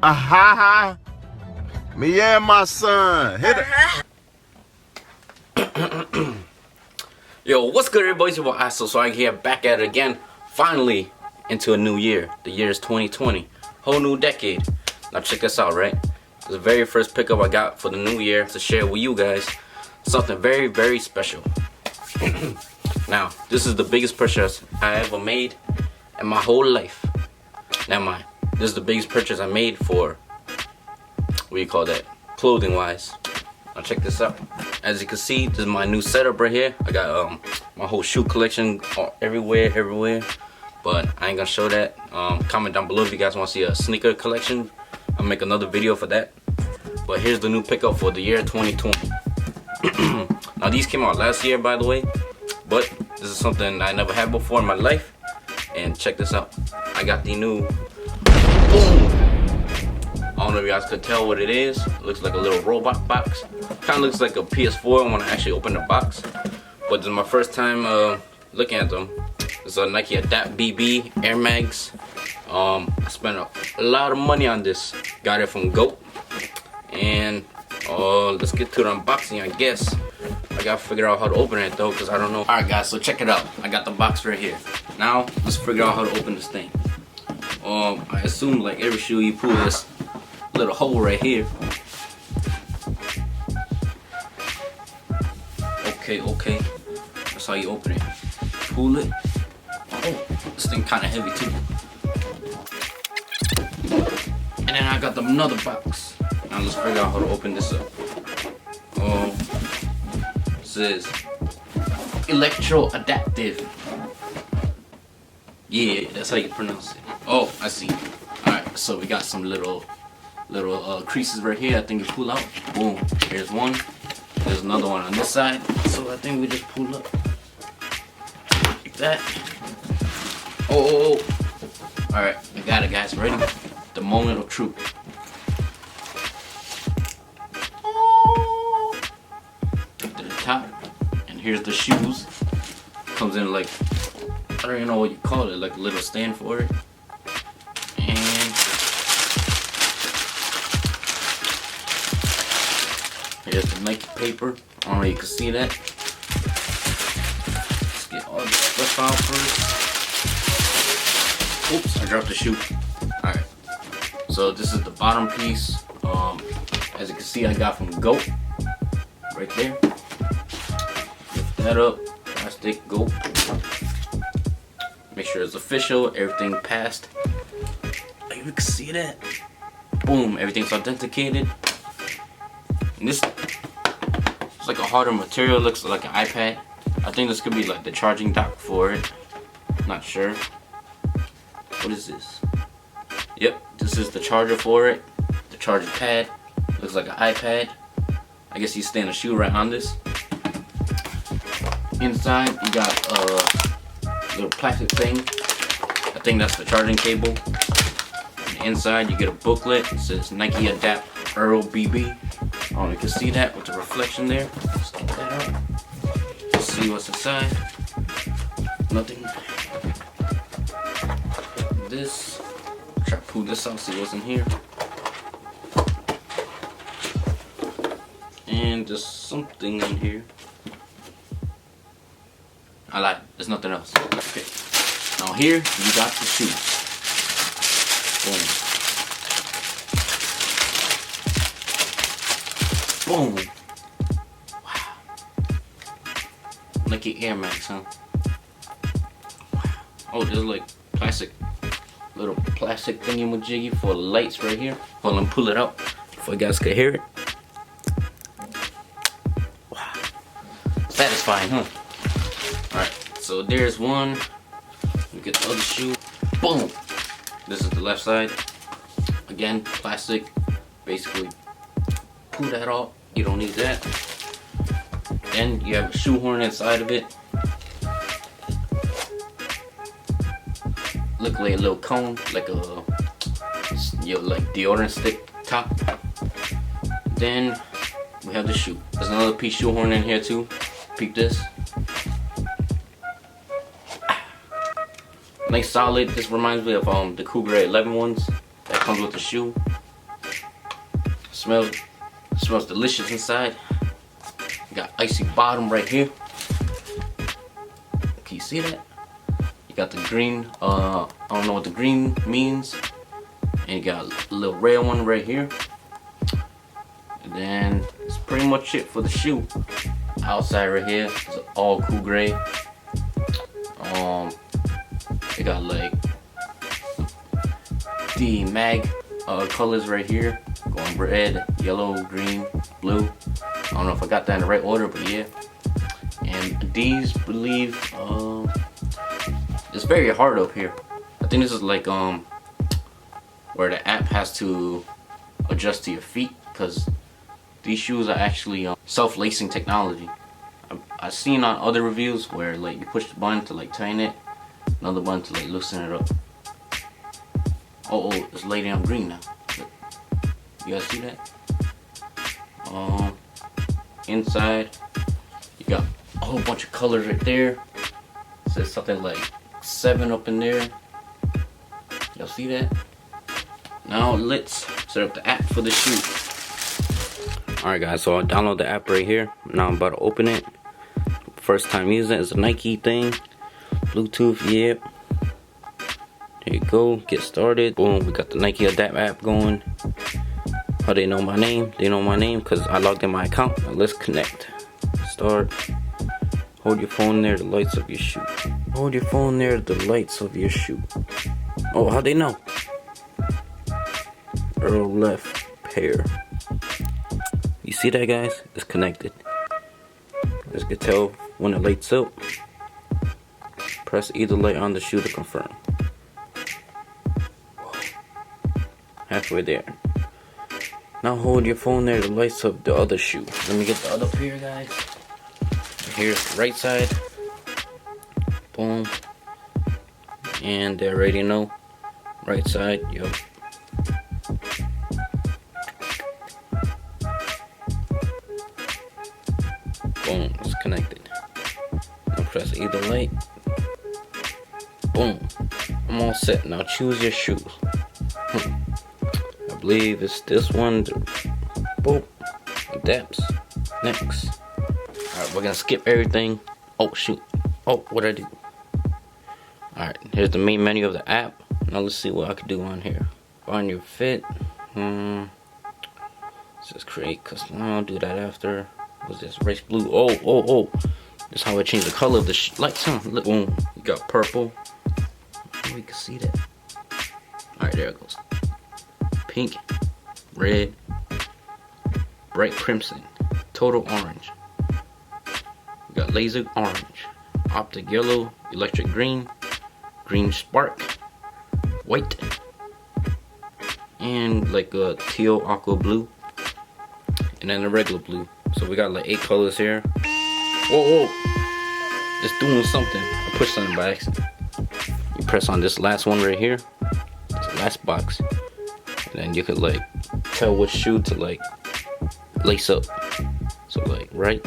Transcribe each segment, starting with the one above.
Aha! Me and my son. Hit it. Yo, what's good, everybody? It's your boy iSooSwaggy here, back at it again. Finally into a new year. The year is 2020. Whole new decade. Now check this out, right? The very first pickup I got for the new year to share with you guys. Something very, very special. Now, this is the biggest purchase I ever made in my whole life. Never mind. This is the biggest purchase I made for, what do you call that? Clothing wise. Now check this out. As you can see, this is my new setup right here. I got my whole shoe collection everywhere. But I ain't gonna show that. Comment down below if you guys want to see a sneaker collection. I'll make another video for that. But here's the new pickup for the year 2020. Now these came out last year, by the way. But this is something I never had before in my life. And check this out. I got the new, boom! I don't know if you guys could tell what it is. It looks like a little robot box. Kind of looks like a PS4 when I actually open the box. But this is my first time looking at them. It's a Nike Adapt BB Air Mags. I spent a lot of money on this. Got it from GOAT. And let's get to the unboxing, I guess. I gotta figure out how to open it though, because I don't know. Alright guys, so check it out. I got the box right here. Now, let's figure out how to open this thing. I assume like every shoe you pull this little hole right here. Okay. That's how you open it. Pull it. Oh, this thing kind of heavy too. And then I got another box. Now let's figure out how to open this up. It says Electro Adaptive. Yeah, that's how you pronounce it. Oh, I see. Alright, so we got some little creases right here. I think you pull out. Boom. Here's one. There's another one on this side. So I think we just pull up. Like that. Oh. Alright, I got it, guys. Ready? The moment of truth. To the top. And here's the shoes. Comes in like, I don't even know what you call it, like a little stand for it. And here's the Nike paper. I don't know if you can see that. Let's get all this stuff out first. Oops, I dropped the shoe. Alright. So this is the bottom piece. As you can see, I got from GOAT. Right there. Lift that up. Plastic GOAT. Make sure it's official, everything passed. Like you can see that. Boom, everything's authenticated. And this it's like a harder material, looks like an iPad. I think this could be like the charging dock for it. Not sure. What is this? Yep, this is the charger for it. The charger pad. Looks like an iPad. I guess you stand a shoe right on this. Inside you got little plastic thing. I think that's the charging cable. And inside you get a booklet. It says Nike Adapt Earl BB. You can see that with the reflection there. Let's get that out. Let's see what's inside. Nothing. This. Try to pull this out, see what's in here. And there's something in here. I lied. There's nothing else. Okay. Now here you got the shoes. Boom. Boom. Wow. Nike Air Max, huh? Wow. Oh, there's like little plastic thingy-majiggy for lights right here. Hold on, pull it out so you guys can hear it. Wow. Satisfying, huh? Alright, so there's one. We get the other shoe. Boom! This is the left side. Again, plastic. Basically, pull that off. You don't need that. Then you have a shoehorn inside of it. Look like a little cone, like a like deodorant stick top. Then we have the shoe. There's another piece shoehorn in here too. Peep this. Nice solid. This reminds me of the Cougar 11 ones that comes with the shoe. Smells delicious inside. You got icy bottom right here. Can you see that? You got the green, I don't know what the green means. And you got a little red one right here. And then it's pretty much it for the shoe. Outside right here is all cool gray. You got like the mag colors right here, going red, yellow, green, blue. I don't know if I got that in the right order, but yeah. And these, believe, it's very hard up here. I think this is like where the app has to adjust to your feet, because these shoes are actually self-lacing technology. I've seen on other reviews where like you push the button to like tighten it, another button to like loosen it up. Oh, it's laid on green now. You guys see that? Inside, you got a whole bunch of colors right there. It says something like 7 up in there. Y'all see that? Now let's set up the app for the shoe. Alright guys, so I'll download the app right here. Now I'm about to open it. First time using it. It's a Nike thing. Bluetooth, yep. There you go, get started. Boom, we got the Nike Adapt app going. How they know my name? They know my name because I logged in my account. Now let's connect. Start. Hold your phone near the lights of your shoe. Hold your phone near the lights of your shoe. Oh, how they know? Earl left pair. You see that, guys? It's connected. Let's get tell when it lights up. Press either light on the shoe to confirm. Halfway there. Now hold your phone there to lights up the other shoe. Let me get the other pair, guys. Here's the right side. Boom. And they already know. Right side, yup. Boom, it's connected. Now press either light. Boom. I'm all set. Now choose your shoes. I believe it's this one. Boom. Adapts. Next. Alright, we're gonna skip everything. Oh shoot. Oh, what'd I do? Alright, here's the main menu of the app. Now let's see what I can do on here. Find your fit. Just create custom. I'll do that after. What's this? Race blue. Oh. This is how I change the color of the lights. Look, boom. You got purple. Oh, you can see that. Alright, there it goes. Pink, red, bright crimson, total orange. We got laser orange, optic yellow, electric green, green spark, white, and like a teal aqua blue, and then a regular blue. So we got like 8 colors here. Whoa. It's doing something. I pushed something by accident. You press on this last one right here. It's the last box. And then you could like tell which shoe to like lace up. So like right.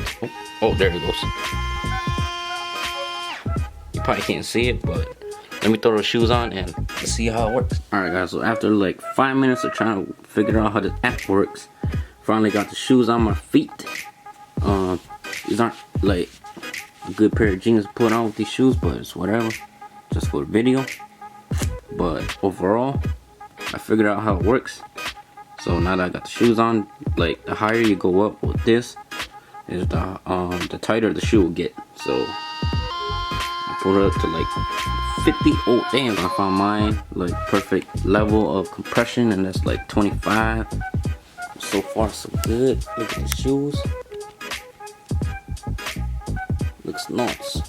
Oh, there it goes. You probably can't see it, but let me throw the shoes on and let's see how it works. Alright guys, so after like 5 minutes of trying to figure out how the app works, finally got the shoes on my feet. These aren't like a good pair of jeans to put on with these shoes, but it's whatever. Just for the video. But overall, I figured out how it works. So now that I got the shoes on, like the higher you go up with this, is the tighter the shoe will get. So I put it up to like 50. Oh damn, I found mine like perfect level of compression, and that's like 25. So far so good. Look at the shoes. Looks nice.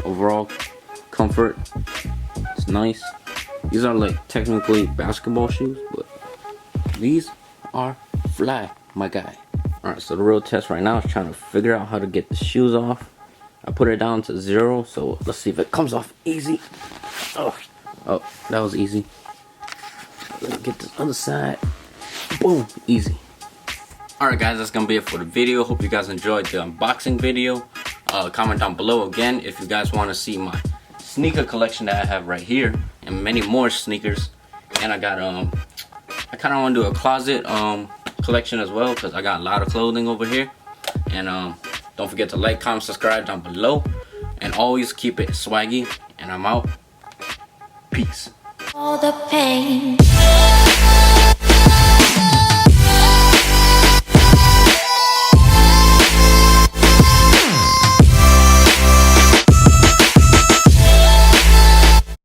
Overall comfort, it's nice. These are like technically basketball shoes, but these are fly, my guy. Alright, so the real test right now is trying to figure out how to get the shoes off. I put it down to 0, so let's see if it comes off easy. Oh, that was easy. Let me get this other side. Boom, easy. Alright guys, that's gonna be it for the video. Hope you guys enjoyed the unboxing video. Comment down below again if you guys want to see my sneaker collection that I have right here, and many more sneakers. And I got I kind of want to do a closet collection as well, because I got a lot of clothing over here. And don't forget to like, comment, subscribe down below, and always keep it swaggy. And I'm out. Peace. All the pain.